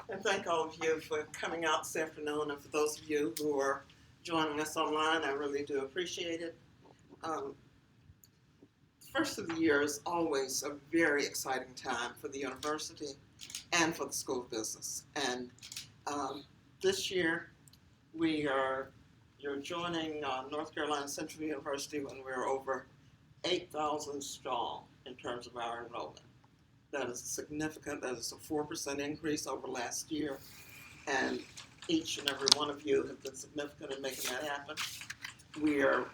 And thank all of you for coming out this afternoon, and for those of you who are joining us online, I really do appreciate it. Um, the first of the year is always a very exciting time for the university and for the School of Business. And this year, you're joining North Carolina Central University when we're over 8,000 strong in terms of our enrollment. That is significant. That is a 4% increase over last year. And each and every one of you have been significant in making that happen. We are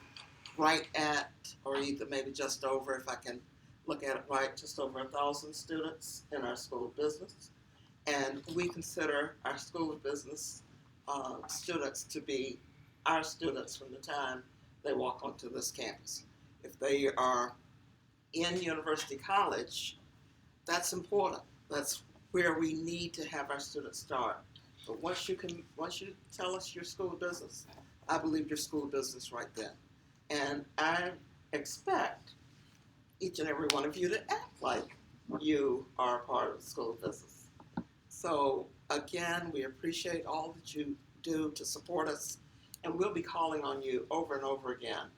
right at, or either maybe just over, if I can look at it right, just over 1,000 students in our School of Business. And we consider our School of Business students to be our students from the time they walk onto this campus. If they are in University College, that's important. That's where we need to have our students start. But once you tell us your School of Business, I believe your School of Business right then. And I expect each and every one of you to act like you are a part of the School of Business. So again, we appreciate all that you do to support us, and we'll be calling on you over and over again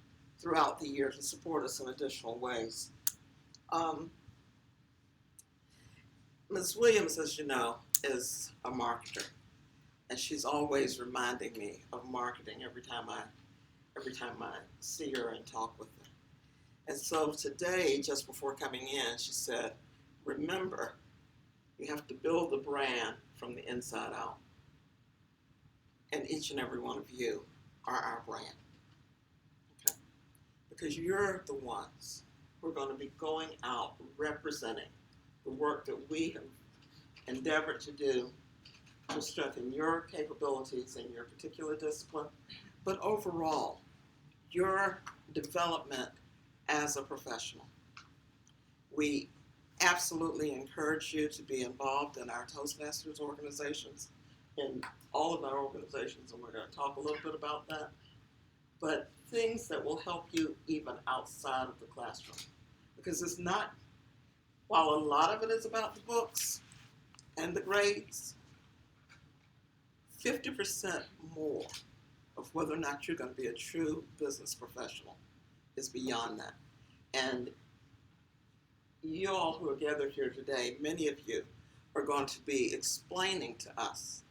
throughout the year to support us in additional ways. Ms. Williams, as you know, is a marketer, and she's always reminding me of marketing every time I see her and talk with her. And so today, just before coming in, she said, remember, you have to build the brand from the inside out. And each and every one of you are our brand. Okay? Because you're the ones who are going to be going out representing the work that we have endeavored to do to strengthen your capabilities in your particular discipline, but overall, your development as a professional. We absolutely encourage you to be involved in our Toastmasters organizations, in all of our organizations, and we're going to talk a little bit about that, but things that will help you even outside of the classroom. Because it's not, while a lot of it is about the books and the grades, 50% more of whether or not you're going to be a true business professional is beyond that. And you all who are gathered here today, many of you are going to be explaining to us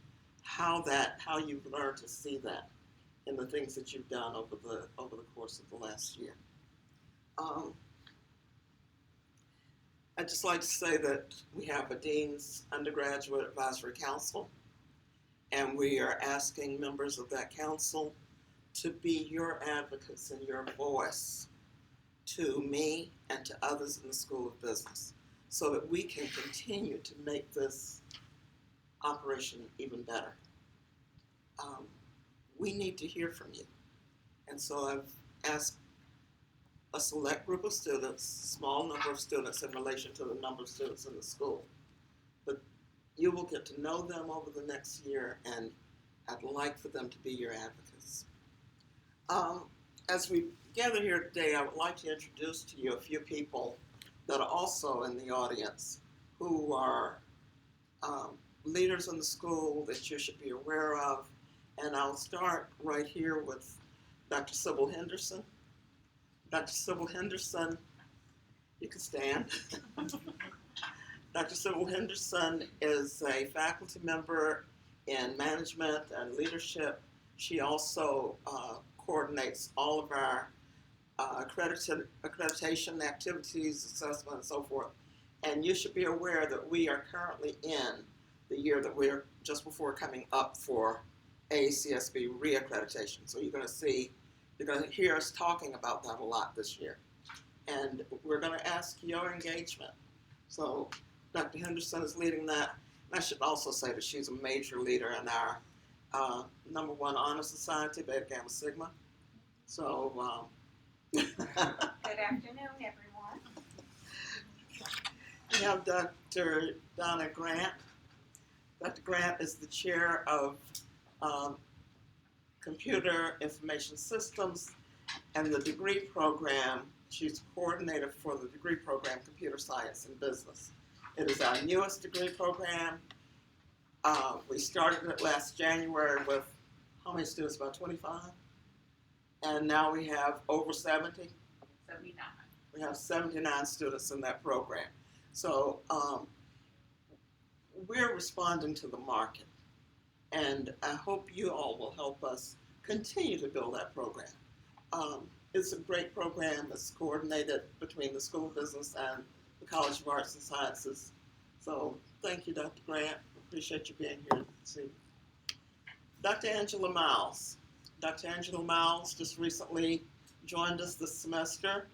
how you've learned to see that in the things that you've done over the course of the last year. I'd just like to say that we have a Dean's Undergraduate Advisory Council, and we are asking members of that council to be your advocates and your voice to me and to others in the School of Business so that we can continue to make this operation even better. We need to hear from you. And so I've asked a select group of students, small number of students in relation to the number of students in the school. But you will get to know them over the next year, and I'd like for them to be your advocates. As we gather here today, I would like to introduce to you a few people that are also in the audience who are leaders in the school that you should be aware of. And I'll start right here with Dr. Sybil Henderson. Dr. Sybil Henderson, you can stand. Dr. Sybil Henderson is a faculty member in management and leadership. She also coordinates all of our accreditation activities, assessment, and so forth. And you should be aware that we are currently in the year that we're just before coming up for AACSB reaccreditation. So you're going to hear us talking about that a lot this year. And we're going to ask your engagement. So Dr. Henderson is leading that. And I should also say that she's a major leader in our #1 honor society, Beta Gamma Sigma. So Good afternoon, everyone. we have Dr. Donna Grant. Dr. Grant is the chair of Computer Information Systems and the degree program. She's coordinator for the degree program, Computer Science and Business. It is our newest degree program. We started it last January with how many students? About 25? And now we have over 70. 79. We have 79 students in that program. So we're responding to the market. And I hope you all will help us continue to build that program. It's a great program. It's coordinated between the School of Business and the College of Arts and Sciences. So thank you, Dr. Grant. Appreciate you being here this evening. Dr. Angela Miles. Dr. Angela Miles just recently joined us this semester.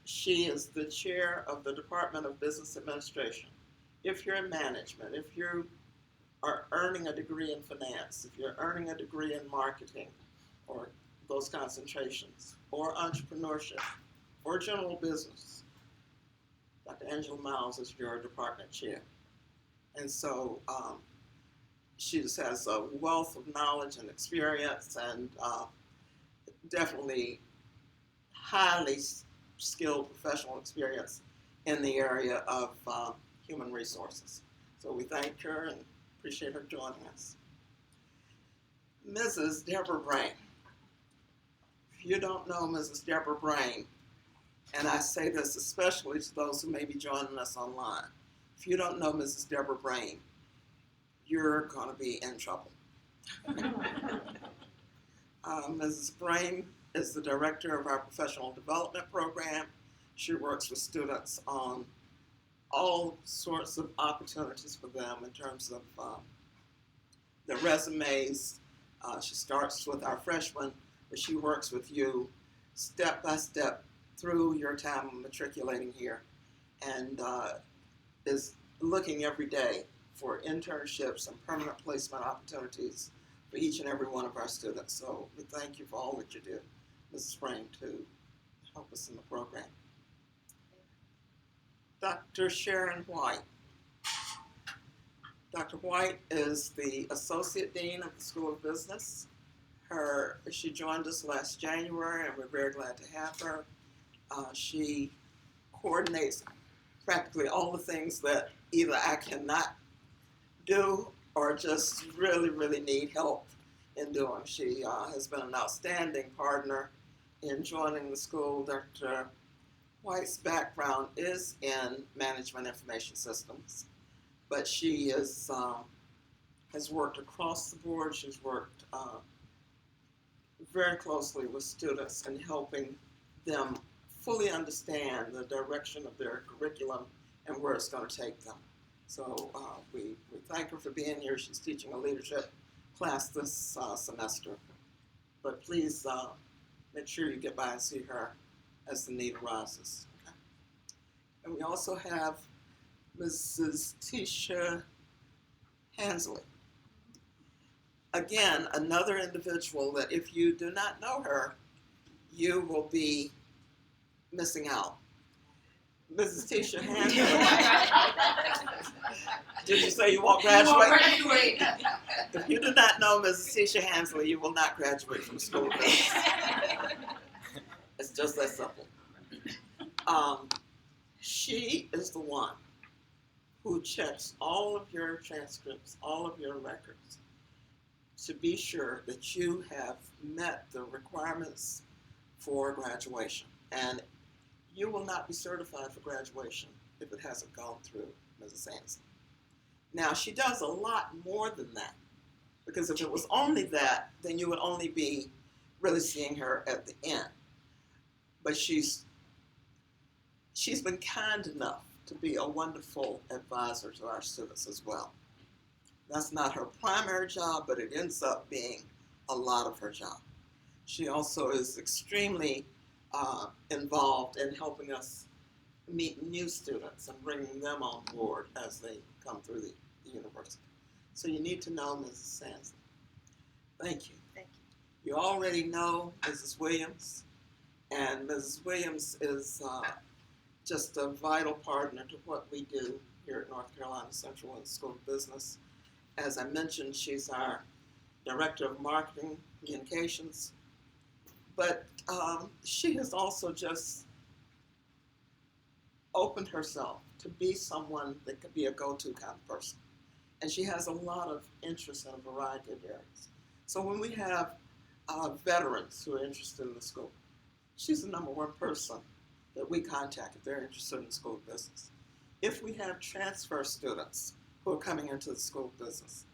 She is the chair of the Department of Business Administration. If you're in management, if you are earning a degree in finance, if you're earning a degree in marketing, or those concentrations, or entrepreneurship, or general business, Dr. Angela Miles is your department chair. And so she just has a wealth of knowledge and experience, and definitely highly skilled professional experience in the area of human resources. So we thank her and appreciate her joining us. Mrs. Deborah Brain. If you don't know Mrs. Deborah Brain, and I say this especially to those who may be joining us online, if you don't know Mrs. Deborah Brain, you're going to be in trouble. Mrs. Brain is the director of our professional development program. She works with students on all sorts of opportunities for them in terms of their resumes. She starts with our freshmen, but she works with you step by step through your time of matriculating here, and is looking every day for internships and permanent placement opportunities for each and every one of our students. So we thank you for all that you do, Mrs. Brain, to help us in the program. Dr. Sharon White. Dr. White is the Associate Dean of the School of Business. She joined us last January, and we're very glad to have her. She coordinates practically all the things that either I cannot do or just really, really need help in doing. She has been an outstanding partner in joining the school. Dr. White's background is in management information systems, but she has worked across the board. She's worked very closely with students in helping them fully understand the direction of their curriculum and where it's going to take them. So we thank her for being here. She's teaching a leadership class this semester. But please make sure you get by and see her as the need arises. Okay. And we also have Mrs. Tisha Hansley. Again, another individual that if you do not know her, you will be missing out. Mrs. Tisha Hansley. Did you say you won't graduate? You won't graduate. If you do not know Mrs. Tisha Hansley, you will not graduate from school. It's just that simple. She is the one who checks all of your transcripts, all of your records, to be sure that you have met the requirements for graduation. And you will not be certified for graduation if it hasn't gone through Mrs. Hansley. Now, she does a lot more than that, because if it was only that, then you would only be really seeing her at the end. But she's been kind enough to be a wonderful advisor to our students as well. That's not her primary job, but it ends up being a lot of her job. She also is extremely involved in helping us meet new students and bringing them on board as they come through the university. So you need to know Mrs. Hansley. Thank you. Thank you. You already know Mrs. Williams, and Mrs. Williams is just a vital partner to what we do here at North Carolina Central and School of Business. As I mentioned, she's our Director of Marketing Communications, but she has also just opened herself to be someone that could be a go-to kind of person. and she has a lot of interest in a variety of areas. So when we have veterans who are interested in the school, she's the number one person that we contact if they're interested in the school business. If we have transfer students who are coming into the school business,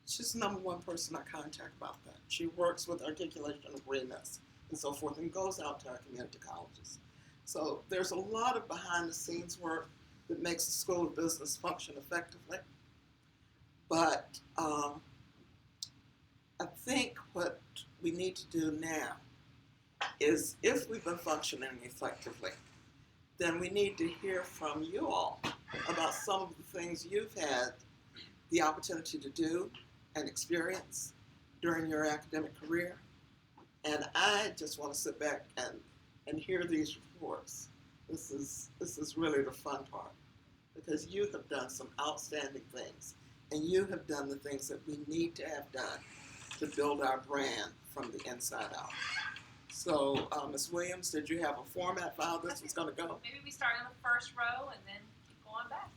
she's the number one person I contact about that. She works with articulation agreements and so forth and goes out to our community colleges. So there's a lot of behind the scenes work that makes the School of Business function effectively. But I think what we need to do now is, if we've been functioning effectively, then we need to hear from you all about some of the things you've had the opportunity to do and experience during your academic career. And I just want to sit back and hear these reports. This is really the fun part, because you have done some outstanding things, and you have done the things that we need to have done to build our brand from the inside out. So, Ms. Williams, did you have a format for how this was going to go? Maybe we start in the first row and then keep going back.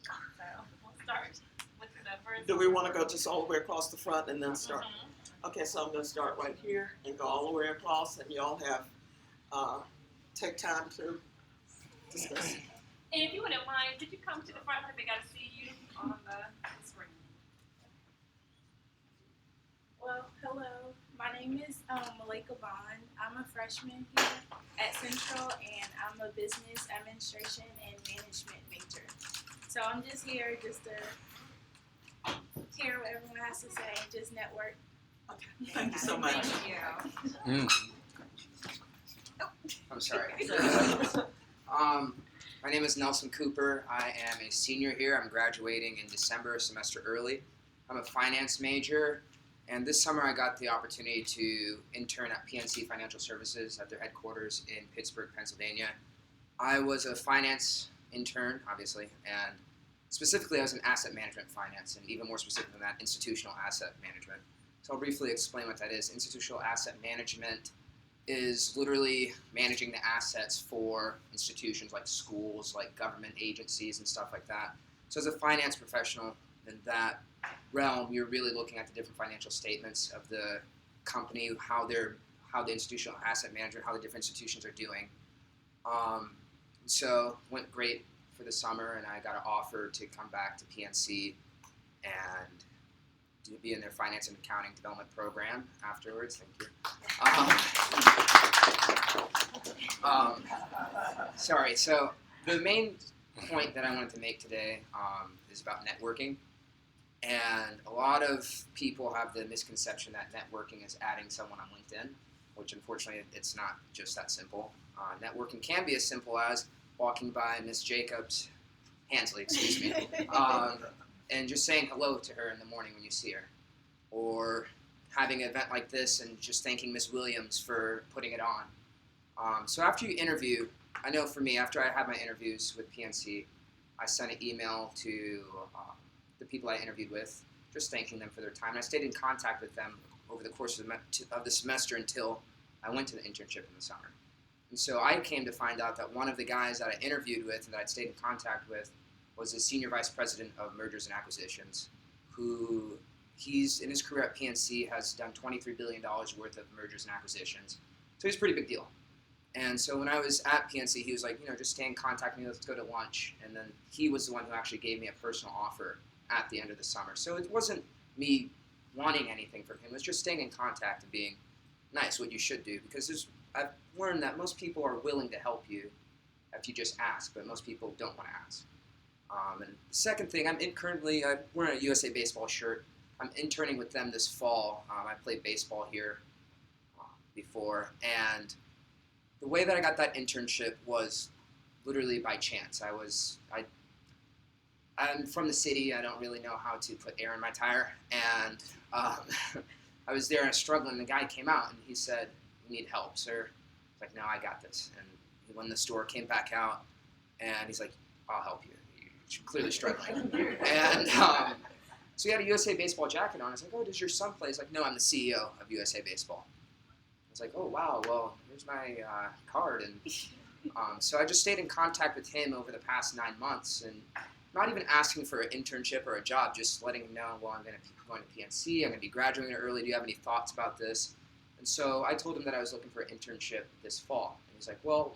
So we'll start with the first. Do we want to go just all the way across the front and then start? Mhm. Okay, so I'm going to start right here and go all the way across, and y'all have take time to discuss. And if you wouldn't mind, could you come to the front so they got to see you on the screen? Well, hello. My name is Malika Bond. I'm a freshman here at Central, and I'm a business administration and management major. So I'm just here just to hear what everyone has to say and just network. Okay, thank you so much. Thank you. I'm sorry. My name is Nelson Cooper. I am a senior here. I'm graduating in December, a semester early. I'm a finance major, and this summer I got the opportunity to intern at PNC Financial Services at their headquarters in Pittsburgh, Pennsylvania. I was a finance intern, obviously, and specifically I was in asset management finance, and even more specific than that, institutional asset management. So I'll briefly explain what that is. Institutional asset management is literally managing the assets for institutions like schools, like government agencies and stuff like that. So as a finance professional in that realm, you're really looking at the different financial statements of the company, how the institutional asset management, how the different institutions are doing. So went great for the summer, and I got an offer to come back to PNC and to be in their finance and accounting development program afterwards. Thank you. Sorry. So the main point that I wanted to make today is about networking. And a lot of people have the misconception that networking is adding someone on LinkedIn, which unfortunately it's not just that simple. Networking can be as simple as walking by Miss Jacobs, Hansley, excuse me, and just saying hello to her in the morning when you see her. Or having an event like this and just thanking Miss Williams for putting it on. So after you interview, I know for me, after I had my interviews with PNC, I sent an email to the people I interviewed with, just thanking them for their time. And I stayed in contact with them over the course of the semester until I went to the internship in the summer. And so I came to find out that one of the guys that I interviewed with and that I'd stayed in contact with was the senior vice president of mergers and acquisitions, who he's in his career at PNC has done $23 billion worth of mergers and acquisitions. So he's a pretty big deal. And so when I was at PNC, he was like, just stay in contact with me, let's go to lunch. And then he was the one who actually gave me a personal offer at the end of the summer. So it wasn't me wanting anything from him, it was just staying in contact and being nice, what you should do. Because I've learned that most people are willing to help you if you just ask, but most people don't want to ask. And the second thing, I'm wearing a USA Baseball shirt. I'm interning with them this fall. I played baseball here before, and the way that I got that internship was literally by chance. I'm from the city. I don't really know how to put air in my tire, and I was there and I was struggling. The guy came out and he said, "You need help, sir?" I was like, "No, I got this." And when the store came back out, and he's like, "I'll help you. You're clearly struggling." And so he had a USA Baseball jacket on. I was like, "Oh, does your son play?" He's like, "No, I'm the CEO of USA Baseball." I was like, "Oh, wow, well, here's my card." And so I just stayed in contact with him over the past 9 months. And not even asking for an internship or a job, just letting them know, well, I'm going to be going to PNC, I'm going to be graduating early, do you have any thoughts about this? And so I told him that I was looking for an internship this fall. And he's like, well,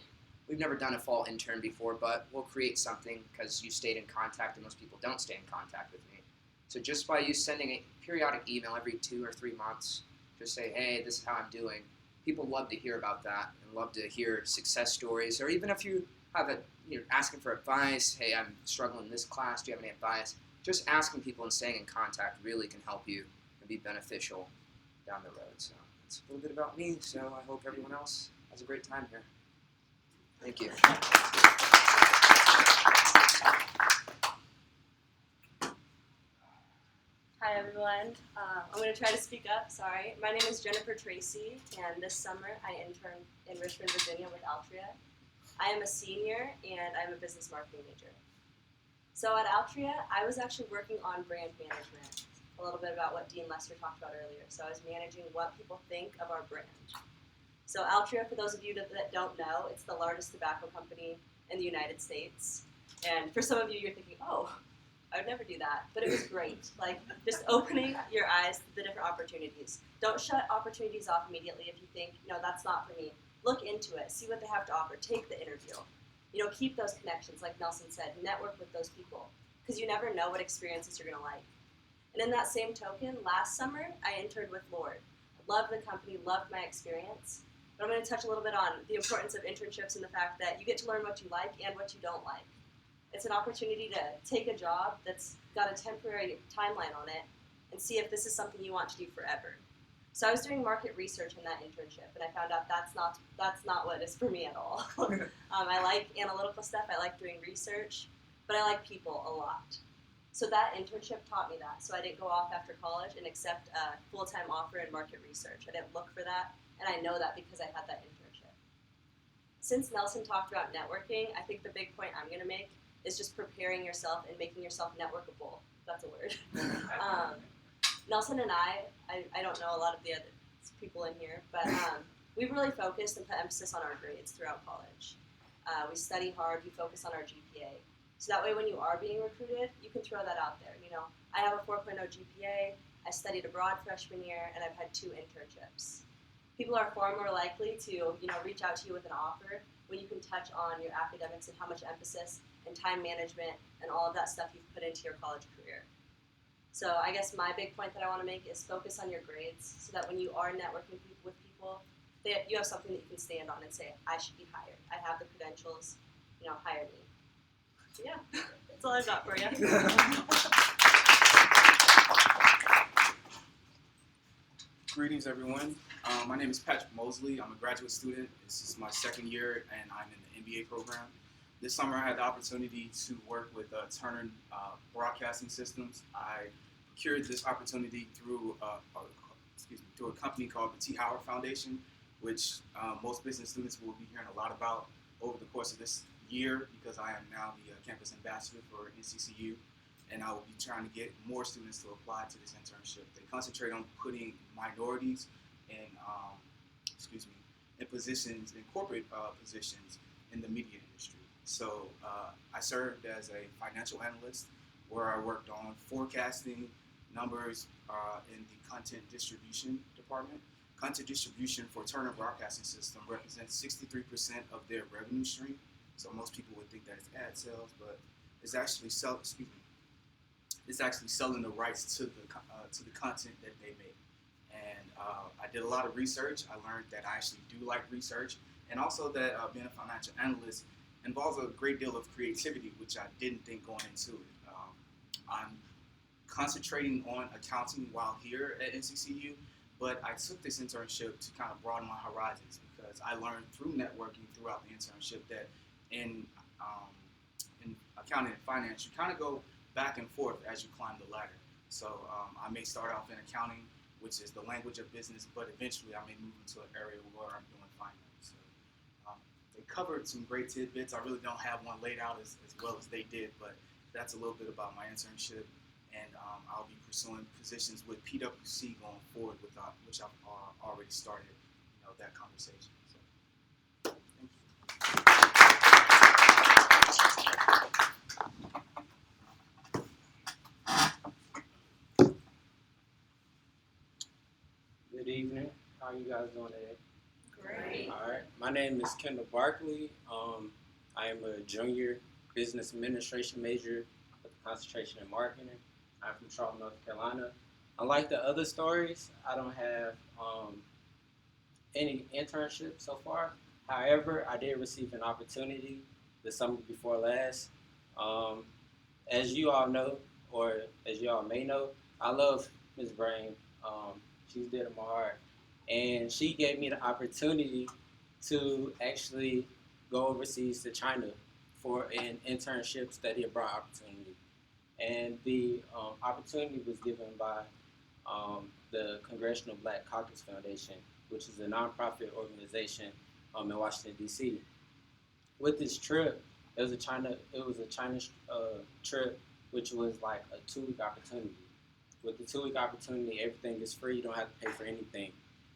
we've never done a fall intern before, but we'll create something because you stayed in contact and most people don't stay in contact with me. So just by you sending a periodic email every 2 or 3 months, just say, hey, this is how I'm doing. People love to hear about that and love to hear success stories, or even if you have asking for advice, hey, I'm struggling in this class, do you have any advice? Just asking people and staying in contact really can help you and be beneficial down the road. So that's a little bit about me, so I hope everyone else has a great time here. Thank you. Hi everyone. I'm going to try to speak up, sorry. My name is Jennifer Tracy, and this summer I interned in Richmond, Virginia with Altria. I am a senior, and I'm a business marketing major. So at Altria, I was actually working on brand management, a little bit about what Dean Lester talked about earlier. So I was managing what people think of our brand. So Altria, for those of you that don't know, it's the largest tobacco company in the United States. And for some of you, you're thinking, oh, I would never do that, but it was great. Like, just opening your eyes to the different opportunities. Don't shut opportunities off immediately if you think, no, that's not for me. Look into it, see what they have to offer, take the interview. Keep those connections, like Nelson said, network with those people, because you never know what experiences you're gonna like. And in that same token, last summer, I interned with Lord. Loved the company, loved my experience, but I'm gonna touch a little bit on the importance of internships and the fact that you get to learn what you like and what you don't like. It's an opportunity to take a job that's got a temporary timeline on it and see if this is something you want to do forever. So I was doing market research in that internship, and I found out that's not what is for me at all. I like analytical stuff, I like doing research, but I like people a lot. So that internship taught me that. So I didn't go off after college and accept a full-time offer in market research. I didn't look for that, and I know that because I had that internship. Since Nelson talked about networking, I think the big point I'm going to make is just preparing yourself and making yourself networkable. That's a word. Nelson and I don't know a lot of the other people in here, but we've really focused and put emphasis on our grades throughout college. We study hard, we focus on our GPA. So that way when you are being recruited, you can throw that out there. I have a 4.0 GPA, I studied abroad freshman year, and I've had 2 internships. People are far more likely to reach out to you with an offer when you can touch on your academics and how much emphasis and time management and all of that stuff you've put into your college career. So I guess my big point that I want to make is focus on your grades so that when you are networking with people, you have something that you can stand on and say, I should be hired. I have the credentials, hire me. So yeah, that's all I've got for you. Greetings, everyone. My name is Patrick Mosley. I'm a graduate student. This is my second year, and I'm in the MBA program. This summer, I had the opportunity to work with Turner Broadcasting Systems. I procured this opportunity through a company called the T. Howard Foundation, which most business students will be hearing a lot about over the course of this year, because I am now the campus ambassador for NCCU, and I will be trying to get more students to apply to this internship. They concentrate on putting minorities in positions, in corporate positions in the media industry. So I served as a financial analyst, where I worked on forecasting numbers in the content distribution department. Content distribution for Turner Broadcasting System represents 63% of their revenue stream. So most people would think that it's ad sales, but it's actually selling the rights to the content that they make. And I did a lot of research. I learned that I actually do like research, and also that being a financial analyst involves a great deal of creativity, which I didn't think going into it. I'm concentrating on accounting while here at NCCU, but I took this internship to kind of broaden my horizons, because I learned through networking throughout the internship that in accounting and finance, you kind of go back and forth as you climb the ladder. So I may start off in accounting, which is the language of business, but eventually I may move into an area where I'm doing finance. So they covered some great tidbits. I really don't have one laid out as well as they did, but that's a little bit about my internship. And I'll be pursuing positions with PwC going forward, which I've already started, that conversation. So, thank you. evening. How are you guys doing today? Great. All right. My name is Kendall Barkley. I am a junior business administration major with a concentration in marketing. I'm from Charlotte, North Carolina. Unlike the other stories, I don't have any internship so far. However, I did receive an opportunity the summer before last. As you all know, or as you all may know, I love Ms. Brain. She's dear to my heart. And she gave me the opportunity to actually go overseas to China for an internship study abroad opportunity. And the opportunity was given by the Congressional Black Caucus Foundation, which is a nonprofit organization in Washington, D.C. With this trip, it was a China trip, which was like a 2-week opportunity. With the 2-week opportunity, everything is free. You don't have to pay for anything.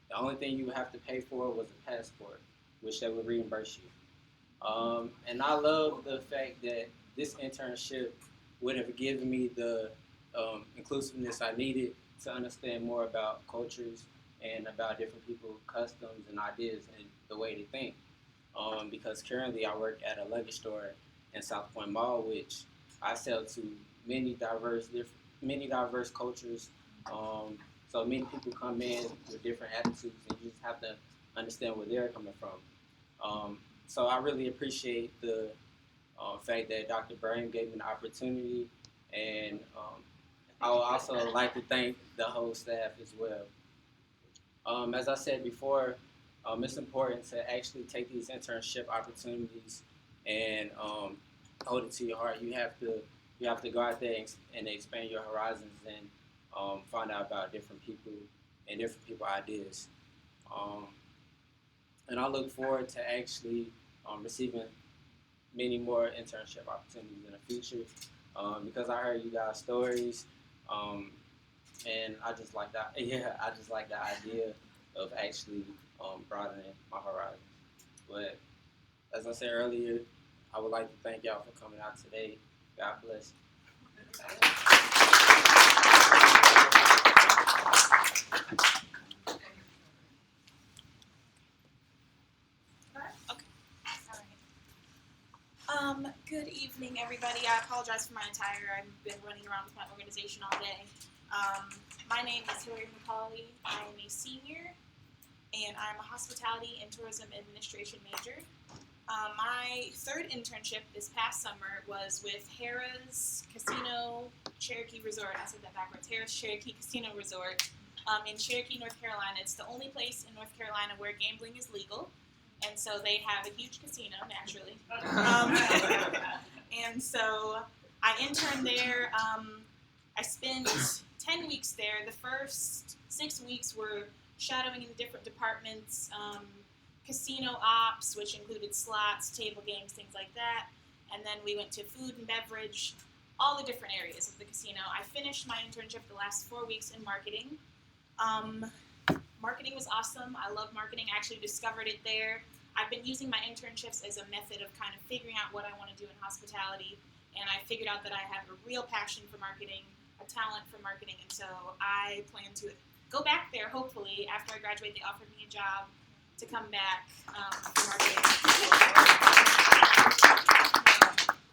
The only thing you would have to pay for was a passport, which they would reimburse you. And I love the fact that this internship would have given me the inclusiveness I needed to understand more about cultures and about different people's customs and ideas and the way they think. Because currently I work at a luggage store in South Point Mall, which I sell to many diverse cultures. So many people come in with different attitudes, and you just have to understand where they're coming from. So I really appreciate the fact that Dr. Brain gave me the opportunity, and I would also like to thank the whole staff as well. As I said before, it's important to actually take these internship opportunities and hold it to your heart. You have to go out there and expand your horizons and find out about different people and different people's ideas. And I look forward to actually receiving many more internship opportunities in the future because I heard you guys' stories, and I just like that. Yeah, I just like the idea of actually broadening my horizons. But as I said earlier, I would like to thank y'all for coming out today. God bless. Good evening, everybody. I apologize for my attire. I've been running around with my organization all day. My name is Hillary McCauley. I am a senior, and I'm a hospitality and tourism administration major. My third internship this past summer was with Harrah's Casino Cherokee Resort. I said that backwards. Harrah's Cherokee Casino Resort in Cherokee, North Carolina. It's the only place in North Carolina where gambling is legal. And so they have a huge casino, naturally. And so I interned there. I spent 10 weeks there. The first 6 weeks were shadowing in different departments, casino ops, which included slots, table games, things like that. And then we went to food and beverage, all the different areas of the casino. I finished my internship the last 4 weeks in marketing. Marketing was awesome. I love marketing. I actually discovered it there. I've been using my internships as a method of kind of figuring out what I want to do in hospitality, and I figured out that I have a real passion for marketing, a talent for marketing, and so I plan to go back there, hopefully. After I graduate, they offered me a job to come back for marketing.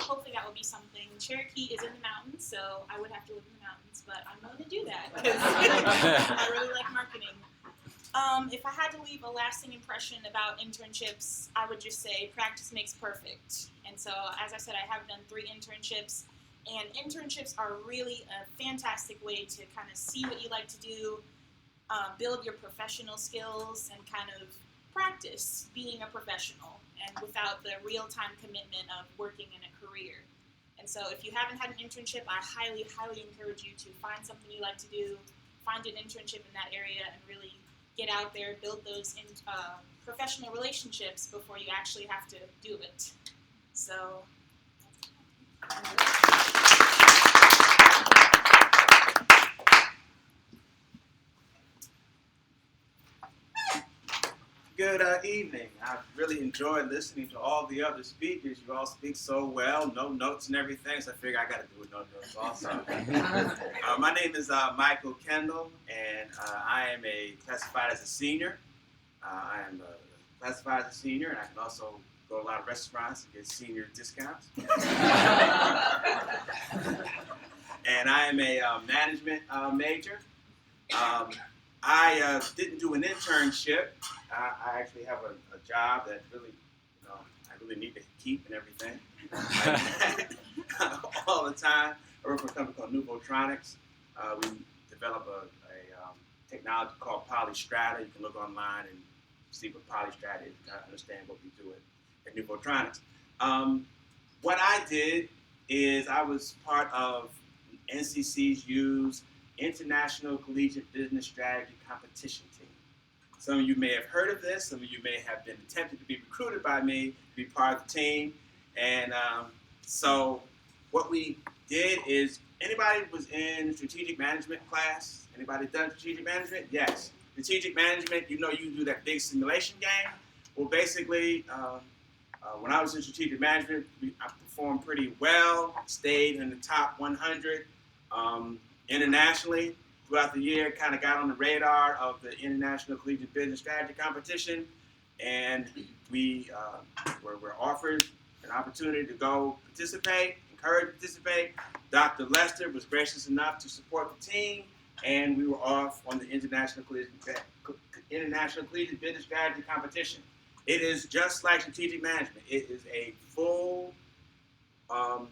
Hopefully that will be something. Cherokee is in the mountains, so I would have to live in the mountains, but I'm willing to do that because I really like marketing. If I had to leave a lasting impression about internships, I would just say practice makes perfect. And so, as I said, I have done 3 internships, and internships are really a fantastic way to kind of see what you like to do, build your professional skills, and kind of practice being a professional, and without the real-time commitment of working in a career. And so if you haven't had an internship, I highly, highly encourage you to find something you like to do, find an internship in that area, and really get out there, build those professional relationships before you actually have to do it. So. Good evening. I've really enjoyed listening to all the other speakers. You all speak so well, no notes and everything, so I figure I got to do it no notes also. My name is Michael Kendall, and I am classified as a senior. I am classified as a senior, and I can also go to a lot of restaurants and get senior discounts. And I am a management major. I didn't do an internship. I actually have a job that really, I really need to keep and everything. All the time. I work for a company called Nuvotronics. We develop a technology called Polystrata. You can look online and see what Polystrata is, kind of understand what we do at Nuvotronics. What I did is I was part of NCCU's International Collegiate Business Strategy Competition Team. Some of you may have heard of this. Some of you may have been attempted to be recruited by me to be part of the team. And so what we did is, anybody was in strategic management class? Anybody done strategic management? Yes. Strategic management, you do that big simulation game. Well, basically, when I was in strategic management, I performed pretty well, stayed in the top 100 internationally throughout the year, kind of got on the radar of the International Collegiate Business Strategy Competition, and we were offered an opportunity to go participate, encouraged to participate. Dr. Lester was gracious enough to support the team, and we were off on the International Collegiate Business Strategy Competition. It is just like strategic management. It is a full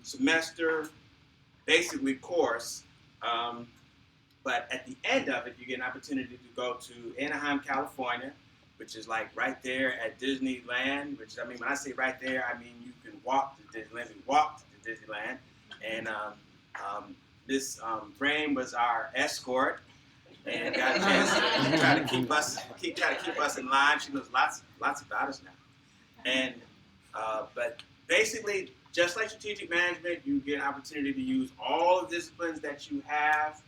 semester, basically course, but at the end of it, you get an opportunity to go to Anaheim, California, which is like right there at Disneyland, which, when I say right there, I mean you can walk to Disneyland. We walked to Disneyland, and Miss Brain was our escort, and got a chance to try to keep us in line. She knows lots about us now, and but basically, just like strategic management, you get an opportunity to use all the disciplines that you have,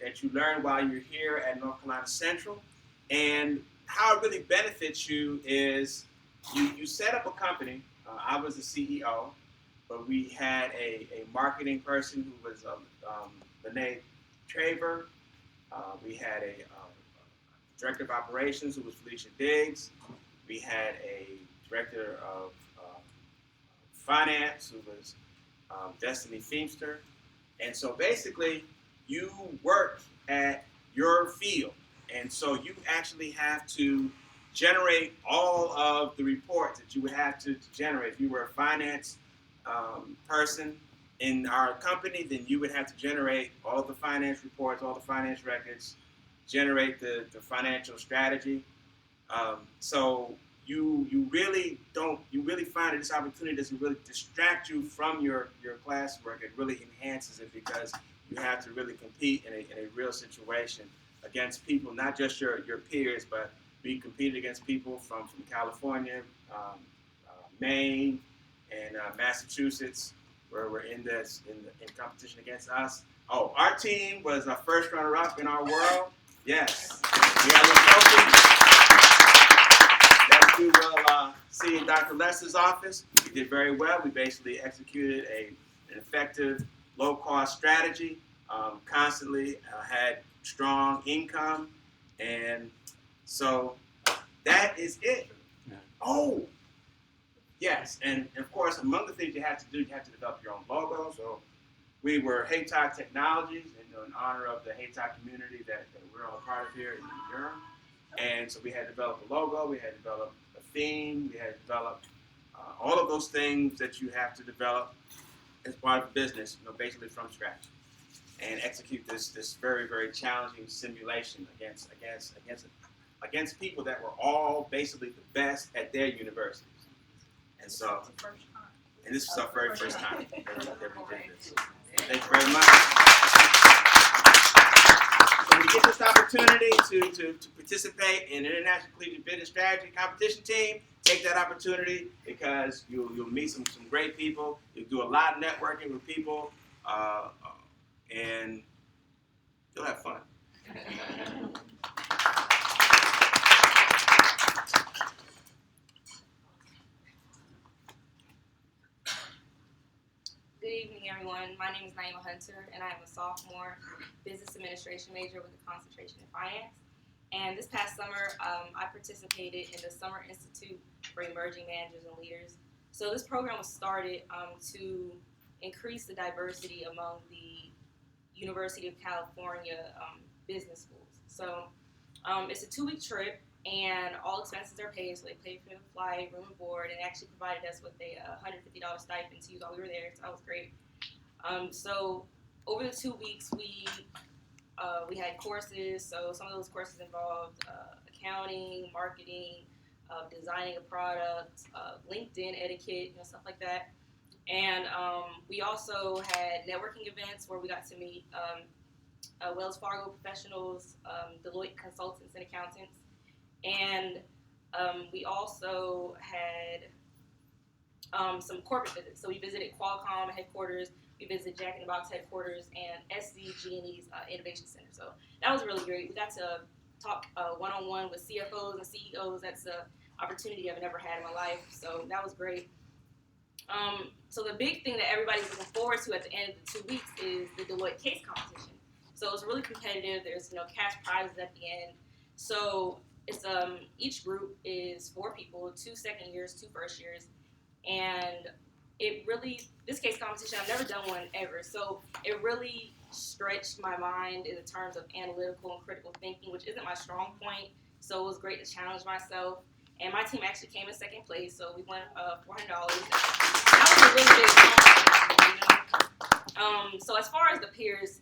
that you learn while you're here at North Carolina Central. And how it really benefits you is you set up a company. I was the CEO, but we had a marketing person who was Lene Traver. We had a director of operations who was Felicia Diggs. We had a director of finance who was Destiny Feemster. And so basically, you work at your field. And so you actually have to generate all of the reports that you would have to generate. If you were a finance person in our company, then you would have to generate all of the finance reports, all the finance records, generate the financial strategy. So you really find that this opportunity doesn't really distract you from your classwork. It really enhances it, because you have to really compete in a real situation against people, not just your peers, but we competed against people from California, Maine, and Massachusetts, where we're in competition against us. Oh, our team was a first runner-up in our world. Yes, we got a little trophy that we will see in Dr. Lester's office. We did very well. We basically executed an effective low-cost strategy, constantly had strong income, and so that is it. Oh, yes, and of course, among the things you have to do, you have to develop your own logo. So we were Haytalk Technologies, in honor of the Haytalk community that we're all a part of here in Durham. And so we had to develop a logo, we had to develop a theme, we had to develop all of those things that you have to develop as part of the business, basically from scratch, and execute this very, very challenging simulation against people that were all basically the best at their universities. And so, and this was our very first time that we did this. Thank you very much. So when you get this opportunity to participate in International Collegiate Business Strategy Competition Team, take that opportunity, because you'll meet some great people. You'll do a lot of networking with people, and you'll have fun. My name is Naima Hunter, and I am a sophomore business administration major with a concentration in finance. And this past summer, I participated in the Summer Institute for Emerging Managers and Leaders. So this program was started to increase the diversity among the University of California business schools. So it's a 2-week trip, and all expenses are paid. So they paid for the flight, room and board, and actually provided us with a $150 stipend to use while we were there. So that was great. So over the 2 weeks, we had courses. So some of those courses involved accounting, marketing, designing a product, LinkedIn etiquette, stuff like that. And we also had networking events where we got to meet Wells Fargo professionals, Deloitte consultants and accountants. And we also had some corporate visits. So we visited Qualcomm headquarters, we visited Jack in the Box headquarters, and SDG&E's Innovation Center. So that was really great. We got to talk one-on-one with CFOs and CEOs. That's an opportunity I've never had in my life. So that was great. So the big thing that everybody's looking forward to at the end of the 2 weeks is the Deloitte case competition. So it's really competitive. There's cash prizes at the end. So it's each group is 4 people, 2 second years, 2 first years, and this case competition, I've never done one ever. So it really stretched my mind in terms of analytical and critical thinking, which isn't my strong point. So it was great to challenge myself. And my team actually came in second place, so we won $400. That was a really big accomplishment. So as far as the peers,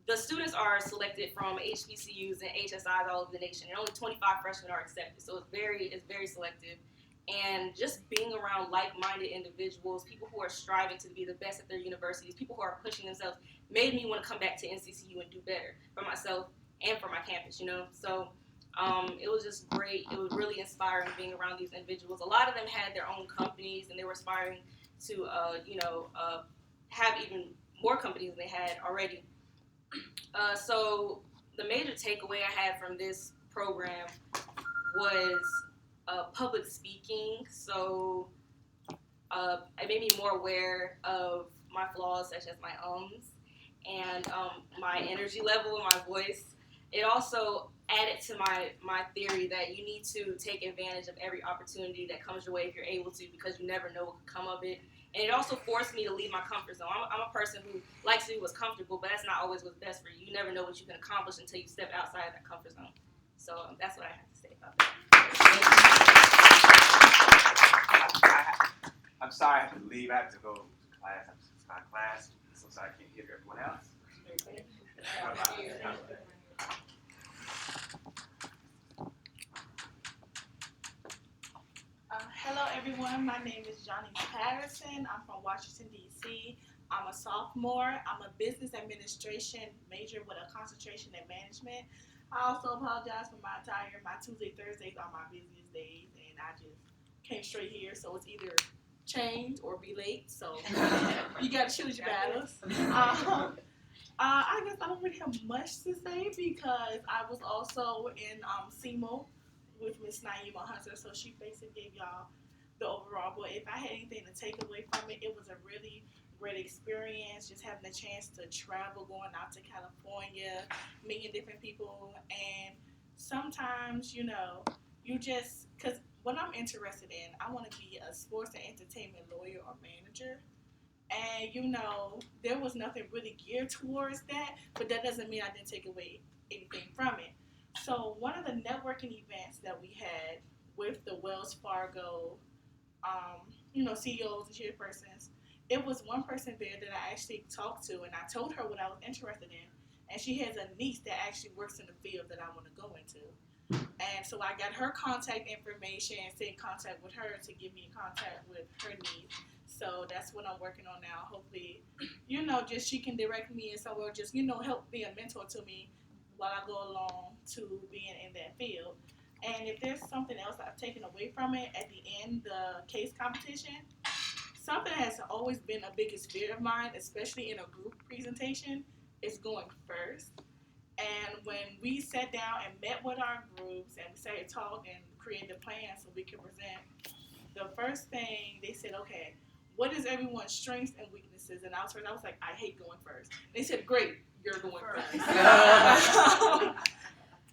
the students are selected from HBCUs and HSIs all over the nation, and only 25 freshmen are accepted. So it's very selective. And just being around like-minded individuals, people who are striving to be the best at their universities, people who are pushing themselves, made me want to come back to NCCU and do better for myself and for my campus. So it was just great. It was really inspiring being around these individuals. A lot of them had their own companies, and they were aspiring to, have even more companies than they had already. So the major takeaway I had from this program was public speaking. So it made me more aware of my flaws, such as my ums and my energy level and my voice. It also added to my theory that you need to take advantage of every opportunity that comes your way if you're able to, because you never know what could come of it. And it also forced me to leave my comfort zone. I'm a person who likes to do what's comfortable, but that's not always what's best for you. You never know what you can accomplish until you step outside of that comfort zone. So that's what I have to say about that. I'm sorry I have to leave. I have to go to class. I'm just out of class. So sorry I can't hear everyone else. Hello everyone, my name is Johnny Patterson. I'm from Washington, D.C. I'm a sophomore. I'm a business administration major with a concentration in management. I also apologize for my Tuesday, Thursdays are my busiest days, and I just came straight here, so it's either change or be late, so you gotta choose your battles. I guess I don't really have much to say because I was also in CMO with Miss Naima Hunter, so she basically gave y'all the overall. But if I had anything to take away from it, it was a really great experience, just having a chance to travel, going out to California, meeting different people, and sometimes, you just, because what I'm interested in, I want to be a sports and entertainment lawyer or manager. And, there was nothing really geared towards that, but that doesn't mean I didn't take away anything from it. So one of the networking events that we had with the Wells Fargo, CEOs and chairpersons, it was one person there that I actually talked to, and I told her what I was interested in. And she has a niece that actually works in the field that I want to go into. And so I got her contact information and stayed in contact with her to get me in contact with her niece. So that's what I'm working on now. Hopefully, just she can direct me in somewhere, just, help be a mentor to me while I go along to being in that field. And if there's something else I've taken away from it, at the end, the case competition, something has always been a biggest fear of mine, especially in a group presentation, is going first. And when we sat down and met with our groups and we started talking and created a plan so we could present, the first thing they said, okay, what is everyone's strengths and weaknesses? And I was like, I hate going first. They said, great, you're going first.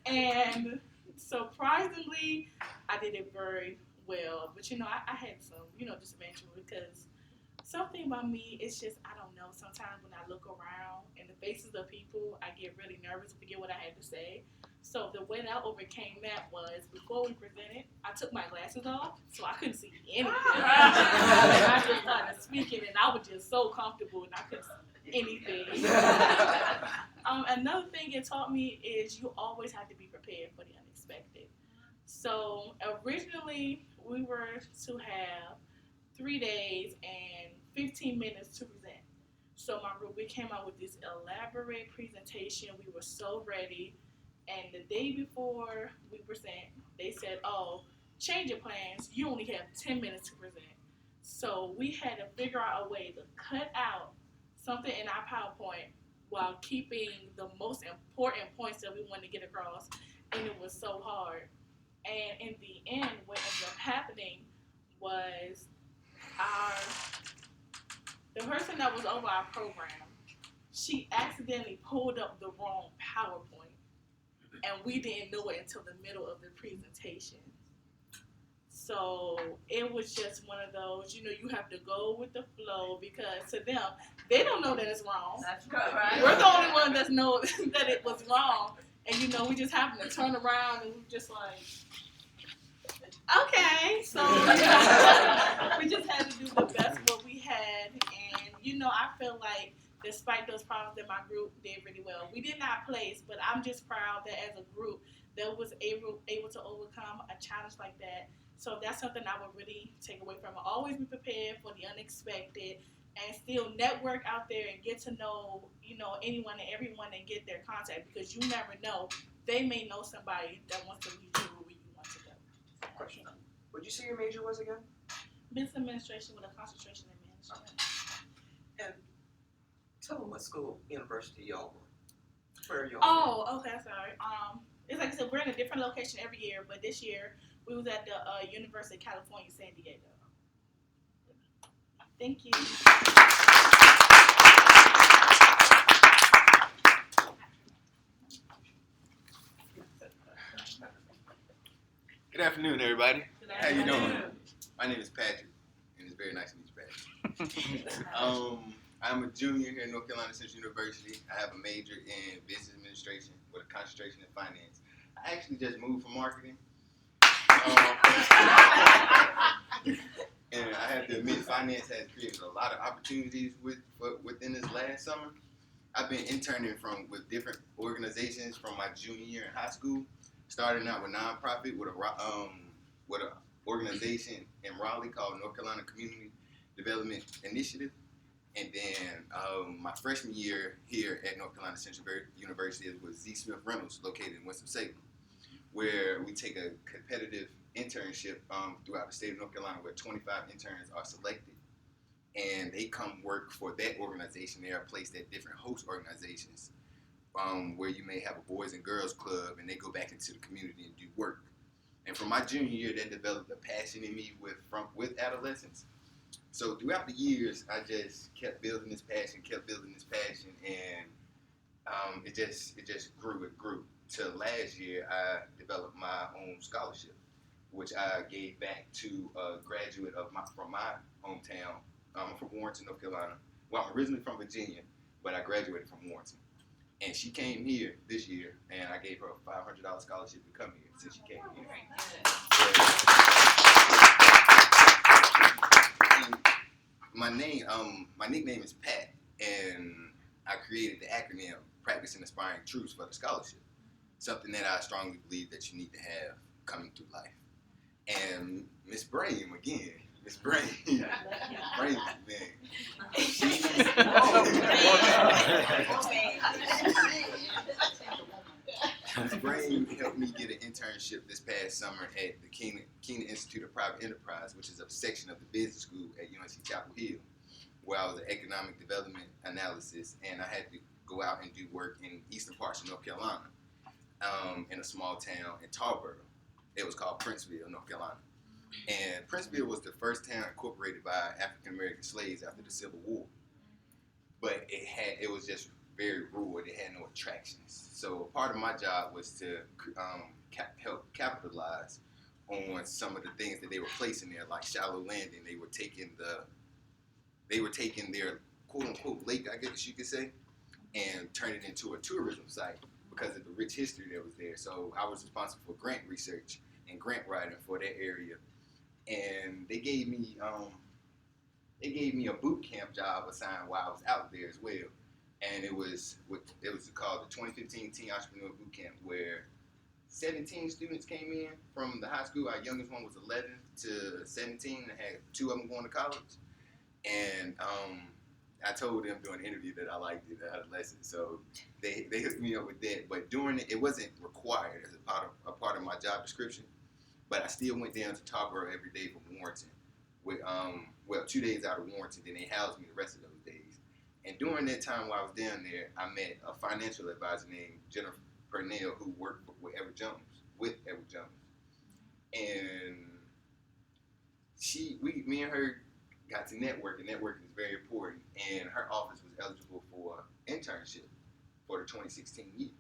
And surprisingly, I did it very well. But, I had some, disadvantage because something about me, it's just, I don't know, sometimes when I look around in the faces of people, I get really nervous and forget what I had to say. So the way that I overcame that was, before we presented, I took my glasses off, so I couldn't see anything. And I just started speaking, and I was just so comfortable, and I couldn't see anything. Another thing it taught me is you always have to be prepared for the unexpected. So originally, we were to have 3 days and 15 minutes to present. So my group, we came out with this elaborate presentation. We were so ready. And the day before we present, they said, oh, change your plans. You only have 10 minutes to present. So we had to figure out a way to cut out something in our PowerPoint while keeping the most important points that we wanted to get across. And it was so hard. And in the end, what ended up happening was the person that was over our program, she accidentally pulled up the wrong PowerPoint. And we didn't know it until the middle of the presentation. So it was just one of those, you have to go with the flow, because to them, they don't know that it's wrong. That's right. We're the only one that know that it was wrong. And we just happened to turn around and we just like, okay. So we just had to do the best what we had. And I feel like despite those problems that my group did really well. We did not place, but I'm just proud that as a group that was able to overcome a challenge like that. So that's something I would really take away from it. Always be prepared for the unexpected and still network out there and get to know, anyone and everyone and get their contact, because you never know. They may know somebody that wants to lead you where you want to go. Question. What'd you say your major was again? Business administration with a concentration in management. And tell them what school, university y'all were. Where y'all Oh, okay, sorry. It's like I said, we're in a different location every year, but this year we was at the University of California, San Diego. Thank you. Good afternoon, everybody. How you doing? My name is Patrick, and it's very nice to meet you, Patrick. I'm a junior here at North Carolina Central University. I have a major in business administration with a concentration in finance. I actually just moved from marketing. And I have to admit, finance has created a lot of opportunities within this last summer. I've been interning with different organizations from my junior year in high school, starting out with nonprofit with a organization in Raleigh called North Carolina Community Development Initiative. And then my freshman year here at North Carolina Central University is with Z. Smith Reynolds, located in Winston-Salem, where we take a competitive internship throughout the state of North Carolina, where 25 interns are selected. And they come work for that organization. They are placed at different host organizations where you may have a boys and girls club, and they go back into the community and do work. And from my junior year, that developed a passion in me with adolescents. So throughout the years, I just kept building this passion, and it just grew. It grew. Till last year, I developed my own scholarship, which I gave back to a graduate from my hometown. I'm from Warrenton, North Carolina. Well, I'm originally from Virginia, but I graduated from Warrenton. And she came here this year, and I gave her a $500 scholarship to come here since she came here. My nickname is Pat, and I created the acronym Practice and Inspiring Truths for the scholarship. Something that I strongly believe that you need to have coming through life. And Miss Brahim, again, Miss Brahim, Brahim, Miss Brahim helped me get an internship this past summer at the Keenan Institute of Private Enterprise, which is a section of the business school at UNC Chapel Hill, where I was an economic development analysis, and I had to go out and do work in eastern parts of North Carolina, in a small town in Tarboro. It was called Princeville, North Carolina. And Princeville was the first town incorporated by African American slaves after the Civil War. But it was just very rural. It had no attractions. So part of my job was to help capitalize on some of the things that they were placing there, like shallow landing. They were taking their quote unquote lake, I guess you could say, and turn it into a tourism site because of the rich history that was there. So I was responsible for grant research and grant writing for that area. And they gave me a boot camp job assigned while I was out there as well. And it was called the 2015 Teen Entrepreneur Boot Camp, where 17 students came in from the high school. Our youngest one was 11 to 17 and had 2 of them going to college. And I told them during the interview that I liked it out of lessons, so they hooked me up with that. But during it wasn't required as a part of my job description. But I still went down to Tarboro every day from Warrenton. With 2 days out of Warrenton, then they housed me the rest of those days. And during that time while I was down there, I met a financial advisor named Jennifer Purnell who worked with Edward Jones. And me and her got to network, and networking is very important. And her office was eligible for internship for the 2016 year.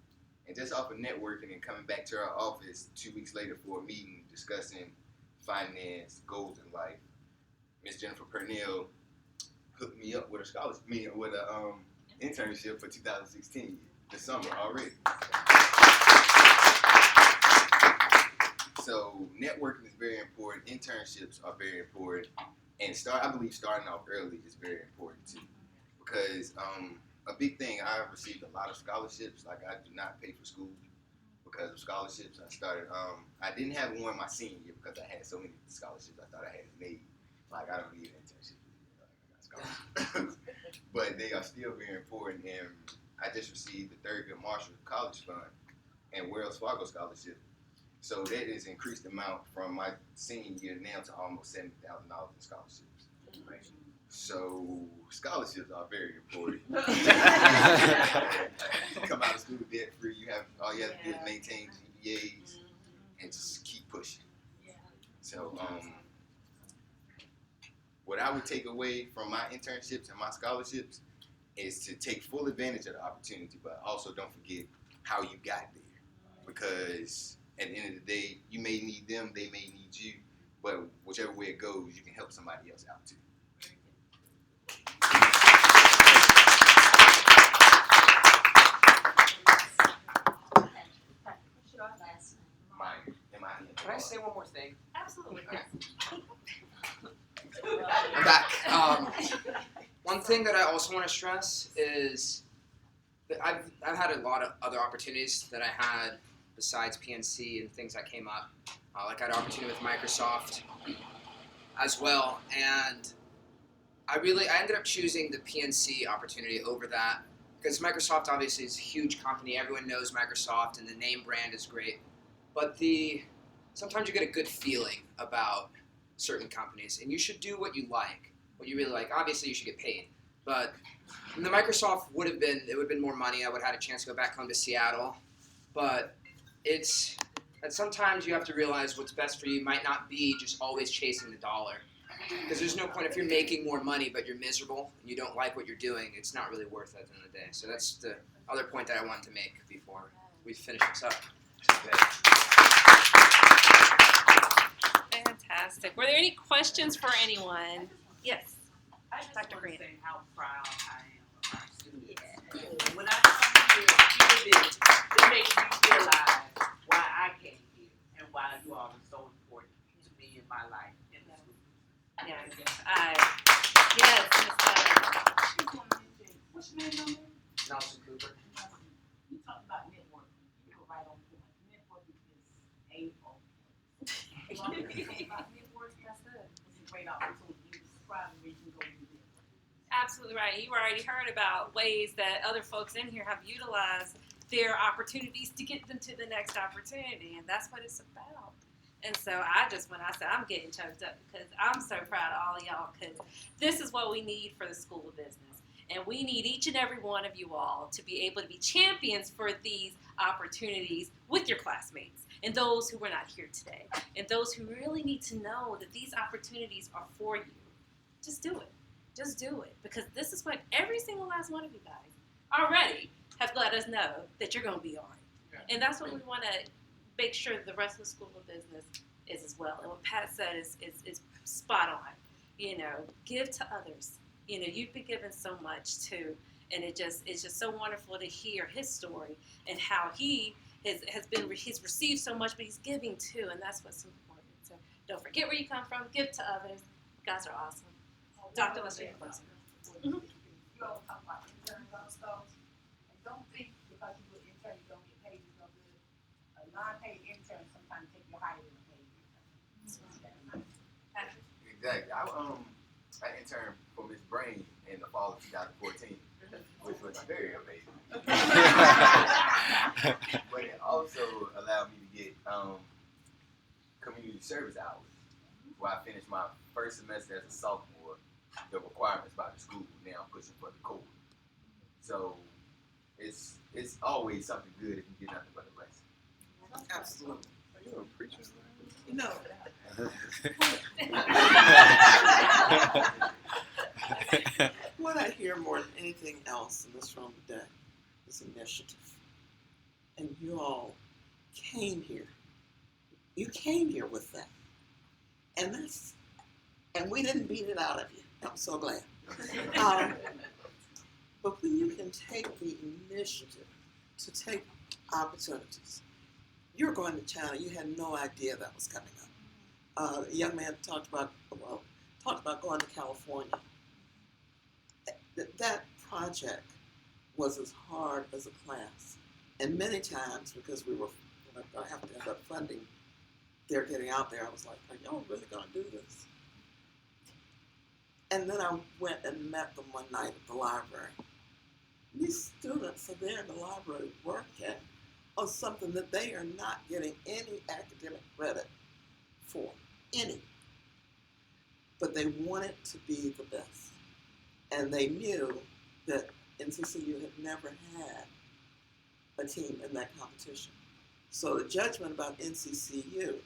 And just off of networking and coming back to her office 2 weeks later for a meeting discussing finance, goals in life, Miss Jennifer Purnell hooked me up with a scholarship, with a internship for 2016, this summer already. So networking is very important. Internships are very important, and I believe starting off early is very important too, because a big thing, I received a lot of scholarships. Like, I do not pay for school because of scholarships. I didn't have one my senior year because I had so many scholarships. I thought I had it made. Like, I don't need an internship. I got scholarships. But they are still very important. And I just received the Thurgood Marshall College Fund and Wells Fargo scholarship. So that has increased the amount from my senior year now to almost $70,000 in scholarships. So scholarships are very important. Come out of school debt free. All you have to do is maintain GPAs and just keep pushing. So what I would take away from my internships and my scholarships is to take full advantage of the opportunity, but also don't forget how you got there. Because at the end of the day, you may need them, they may need you, but whichever way it goes, you can help somebody else out too. Can I say one more thing? Absolutely. I'm back. One thing that I also want to stress is that I've had a lot of other opportunities that I had besides PNC and things that came up. Like I had an opportunity with Microsoft as well, and I ended up choosing the PNC opportunity over that because Microsoft obviously is a huge company. Everyone knows Microsoft, and the name brand is great. But sometimes you get a good feeling about certain companies, and you should do what you like, what you really like. Obviously, you should get paid. But the Microsoft would have been more money. I would have had a chance to go back home to Seattle. But it's that sometimes you have to realize what's best for you might not be just always chasing the dollar. Because there's no point if you're making more money but you're miserable and you don't like what you're doing, it's not really worth it at the end of the day. So that's the other point that I wanted to make before we finish this up. Fantastic. Were there any questions for anyone? Yes. I just Dr. want Grant. to say how proud I am of our students. Yeah. When I come here, it makes me realize why I came here and why you all are so important to me in my life in the school. Yes. Yes, Ms. What's your name on there? Nelson Cooper. You talk about networking. You go right on point. Networking is A-O. You talk about networking, that's it. It's a great opportunity. You describe where you can go do this. Absolutely right. You already heard about ways that other folks in here have utilized their opportunities to get them to the next opportunity, and that's what it's about. And so when I said I'm getting choked up because I'm so proud of all of y'all because this is what we need for the School of Business. And we need each and every one of you all to be able to be champions for these opportunities with your classmates and those who were not here today and those who really need to know that these opportunities are for you. Just do it. Just do it. Because this is what every single last one of you guys already have let us know that you're going to be on. And that's what we want to make sure the rest of the School of Business is as well. And what Pat said is spot on. You know, give to others. You know, you've been given so much too, and it's just so wonderful to hear his story and how he he's received so much, but he's giving too, and that's what's important. So don't forget where you come from. Give to others. You guys are awesome. Dr. Lester, you're closer. You all talk about interns on schools, and don't think because you do an intern you don't get paid. You don't do a non-paid intern sometimes take you higher than a paid intern. Exactly. I interned for Miss Brain in the fall of 2014, which was very amazing. But it also allowed me to get community service hours, where I finished my first semester as a sophomore. The requirements by the school, now I'm pushing for the code. So it's always something good if you get nothing but a blessing. Absolutely. Are you a preacher? You know. What I hear more than anything else in this room today is initiative. And you all came here. You came here with that. And we didn't beat it out of you. I'm so glad. But when you can take the initiative to take opportunities, you're going to China, you had no idea that was coming up. A young man talked about going to California. That project was as hard as a class. And many times, because we were going to have to end up funding their getting out there, I was like, are y'all really going to do this? And then I went and met them one night at the library. These students are there in the library working on something that they are not getting any academic credit for, any. But they wanted to be the best. And they knew that NCCU had never had a team in that competition. So the judgment about NCCU,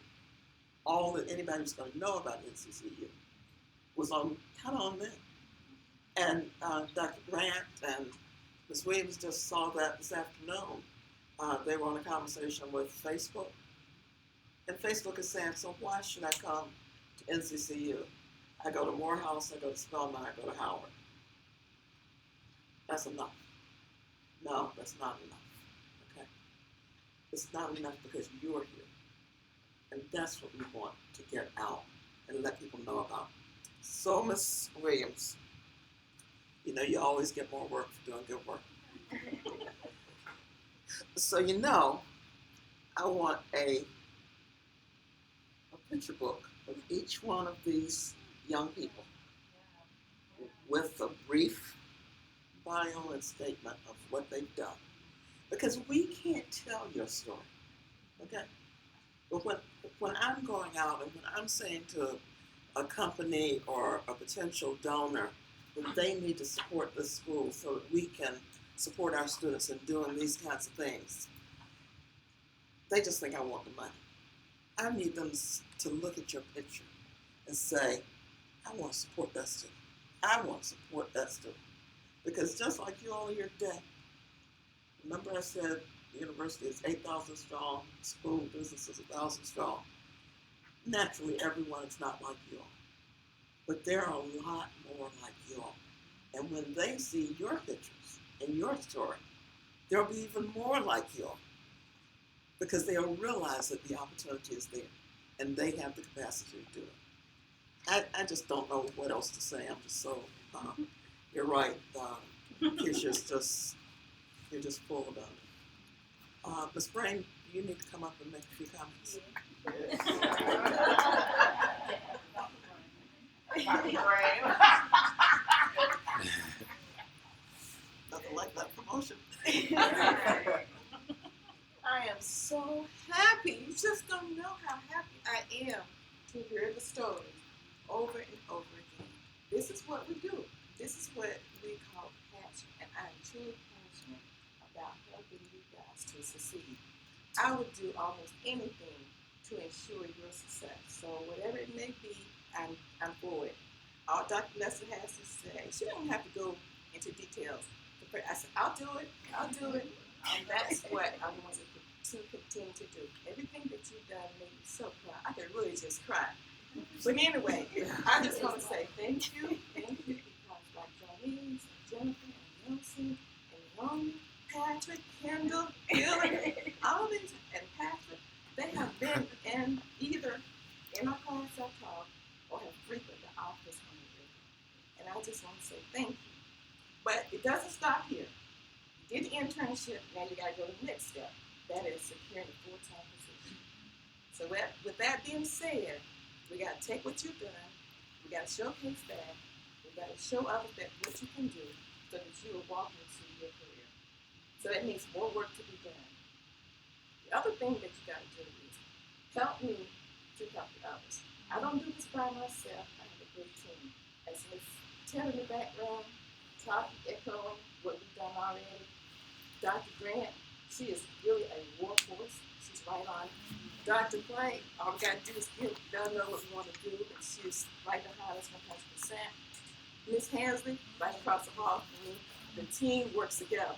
all that anybody was going to know about NCCU, was kind of on them. And Dr. Grant and Ms. Williams just saw that this afternoon. They were on a conversation with Facebook. And Facebook is saying, so why should I come to NCCU? I go to Morehouse, I go to Spelman, I go to Howard. That's enough. No, that's not enough. Okay? It's not enough because you're here. And that's what we want to get out and let people know about. So, Ms. Williams, you know you always get more work for doing good work. So I want a picture book of each one of these young people with a brief bio and statement of what they've done. Because we can't tell your story, okay? But when I'm going out and when I'm saying to a company or a potential donor that they need to support this school so that we can support our students in doing these kinds of things, they just think I want the money. I need them to look at your picture and say, I want to support that student. I want to support that student. Because just like you all here today, remember I said the university is 8,000 strong, school business is 1,000 strong. Naturally, everyone is not like you all. But there are a lot more like you all. And when they see your pictures and your story, there'll be even more like you all. Because they'll realize that the opportunity is there and they have the capacity to do it. I just don't know what else to say. I'm just so, you're right. Keisha's you're just full about it. Ms. Brain, you need to come up and make a few comments. Nothing like that promotion. I am so happy. You just don't know how happy I am to hear the stories over and over again. This is what we do. This is what we call sponsor, and I'm truly passionate about helping you guys to succeed. I would do almost anything to ensure your success. So whatever it may be, I'm for it. All Dr. Lester has to say, she don't have to go into details. I said, I'll do it. That's what I want to continue to do. Everything that you've done made me so proud. I could really just cry. But anyway, I just want to say thank you, because like Charlene, Jennifer, and Nelson, and Romy, Patrick, Kendall, Hillary, all these, and Patrick, they have been in either in our class I taught or have frequented the office on the regular. And I just want to say thank you. But it doesn't stop here. You did the internship, now you got to go to the next step. That is securing a full-time position. So with that being said, we got to take what you've done, we got to showcase that, we got to show others that what you can do so that you will walk into your career. So that means more work to be done. The other thing that you got to do is help me to help the others. I don't do this by myself, I have a good team. As Ms. Ted in the background, Todd echoing what we've done already. Dr. Grant, she is really a workhorse. She's right on. Dr. Frank, all we got to do is they'll know what we want to do, and she's right behind us 100%. Ms. Hansley, right across the hall from me, the team works together.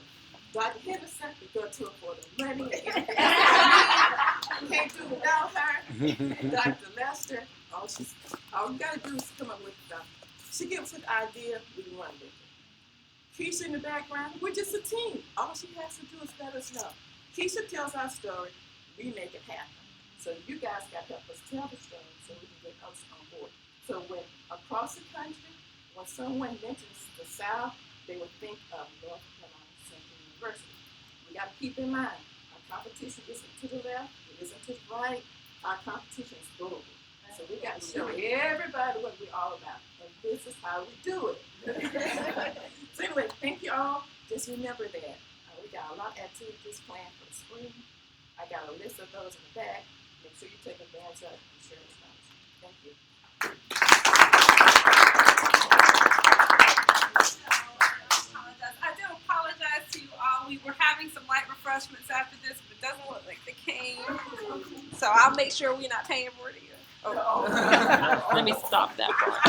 Dr. Henderson, we go to her for the money. Can't do without her. Dr. Lester, all we got to do is come up with stuff. She gives us an idea, we run with it. Keisha in the background, we're just a team. All she has to do is let us know. Keisha tells our story, we make it happen. So you guys got to help us tell the story so we can get us on board. So when across the country, when someone mentions the South, they would think of North Carolina Central University. We got to keep in mind, our competition isn't to the left, it isn't to the right, our competition is global. So we got to show everybody what we're all about. And this is how we do it. So anyway, thank you all. Just remember that. We got a lot of activities planned for the spring. I got a list of those in the back. Make sure you take advantage of it and share this knowledge. Thank you. I do apologize to you all. We were having some light refreshments after this, but it doesn't look like they came. So I'll make sure we're not paying for it either. Oh. Let me stop that part.